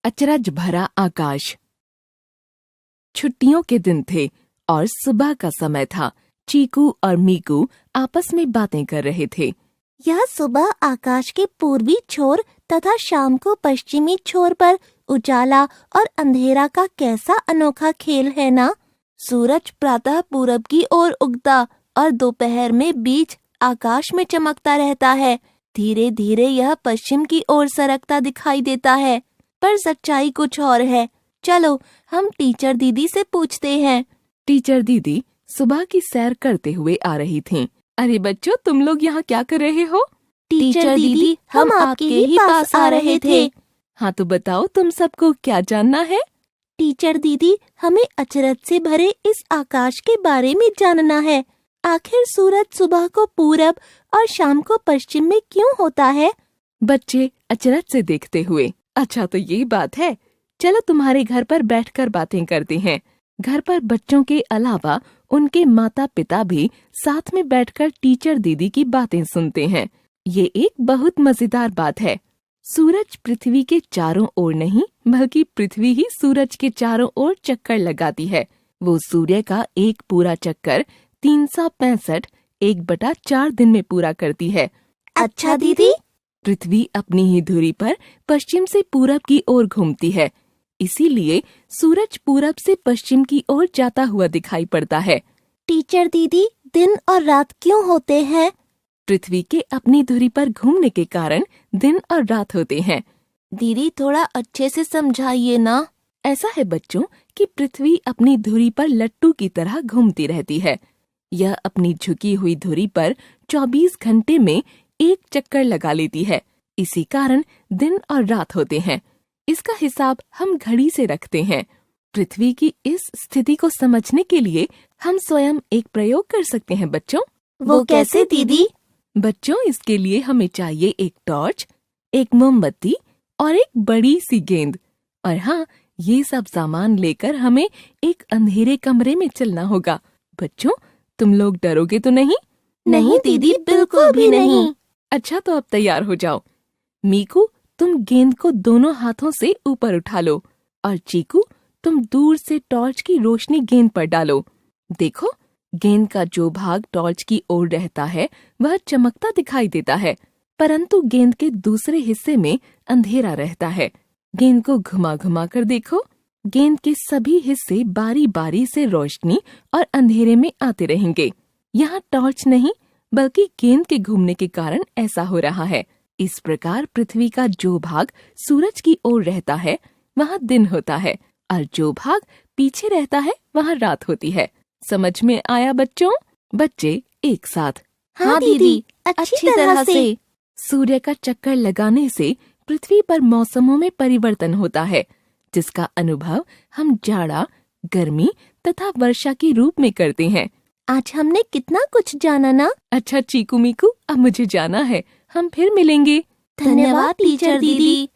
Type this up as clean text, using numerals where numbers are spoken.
अचरज भरा आकाश। छुट्टियों के दिन थे और सुबह का समय था। चीकू और मीकू आपस में बातें कर रहे थे। यह सुबह आकाश के पूर्वी छोर तथा शाम को पश्चिमी छोर पर उजाला और अंधेरा का कैसा अनोखा खेल है ना। सूरज प्रातः पूरब की ओर उगता और दोपहर में बीच आकाश में चमकता रहता है। धीरे धीरे यह पश्चिम की ओर सरकता दिखाई देता है, पर सच्चाई कुछ और है। चलो हम टीचर दीदी से पूछते हैं। टीचर दीदी सुबह की सैर करते हुए आ रही थीं। अरे बच्चों, तुम लोग यहाँ क्या कर रहे हो? टीचर दीदी, हम आपके ही पास आ रहे थे। हाँ तो बताओ, तुम सबको क्या जानना है? टीचर दीदी, हमें अचरज से भरे इस आकाश के बारे में जानना है। आखिर सूरज सुबह को पूरब और शाम को पश्चिम में क्यों होता है? बच्चे अचरज से देखते हुए, अच्छा तो ये बात है। चलो तुम्हारे घर पर बैठकर बातें करते हैं। घर पर बच्चों के अलावा उनके माता पिता भी साथ में बैठकर टीचर दीदी की बातें सुनते हैं। ये एक बहुत मजेदार बात है। सूरज पृथ्वी के चारों ओर नहीं, बल्कि पृथ्वी ही सूरज के चारों ओर चक्कर लगाती है। वो सूर्य का एक पूरा चक्कर 365 1/4 दिन में पूरा करती है। अच्छा दीदी। पृथ्वी अपनी ही धुरी पर पश्चिम से पूरब की ओर घूमती है, इसीलिए सूरज पूरब से पश्चिम की ओर जाता हुआ दिखाई पड़ता है। टीचर दीदी, दिन और रात क्यों होते हैं? पृथ्वी के अपनी धुरी पर घूमने के कारण दिन और रात होते हैं। दीदी थोड़ा अच्छे से समझाइए ना। ऐसा है बच्चों कि पृथ्वी अपनी धुरी पर लट्टू की तरह घूमती रहती है। यह अपनी झुकी हुई धुरी पर 24 घंटे में एक चक्कर लगा लेती है। इसी कारण दिन और रात होते हैं। इसका हिसाब हम घड़ी से रखते हैं। पृथ्वी की इस स्थिति को समझने के लिए हम स्वयं एक प्रयोग कर सकते हैं बच्चों। वो कैसे दीदी? बच्चों, इसके लिए हमें चाहिए एक टॉर्च, एक मोमबत्ती और एक बड़ी सी गेंद। और हाँ, ये सब सामान लेकर हमें एक अंधेरे कमरे में चलना होगा। बच्चों, तुम लोग डरोगे तो नहीं? नहीं दीदी, बिल्कुल भी नहीं। अच्छा तो अब तैयार हो जाओ। मीकू, तुम गेंद को दोनों हाथों से ऊपर उठा लो और चीकू, तुम दूर से टॉर्च की रोशनी गेंद पर डालो। देखो, गेंद का जो भाग टॉर्च की ओर रहता है वह चमकता दिखाई देता है, परंतु गेंद के दूसरे हिस्से में अंधेरा रहता है। गेंद को घुमा घुमा कर देखो। गेंद के सभी हिस्से बारी बारी से रोशनी और अंधेरे में आते रहेंगे। यहाँ टॉर्च नहीं, बल्कि गेंद के घूमने के कारण ऐसा हो रहा है। इस प्रकार पृथ्वी का जो भाग सूरज की ओर रहता है वहाँ दिन होता है, और जो भाग पीछे रहता है वहाँ रात होती है। समझ में आया बच्चों? बच्चे एक साथ। हाँ दीदी, अच्छी तरह से। सूर्य का चक्कर लगाने से पृथ्वी पर मौसमों में परिवर्तन होता है, जिसका अनुभव हम जाड़ा, गर्मी तथा वर्षा के रूप में करते हैं। आज हमने कितना कुछ जाना ना। अच्छा चीकू मीकू, अब मुझे जाना है। हम फिर मिलेंगे। धन्यवाद टीचर दीदी।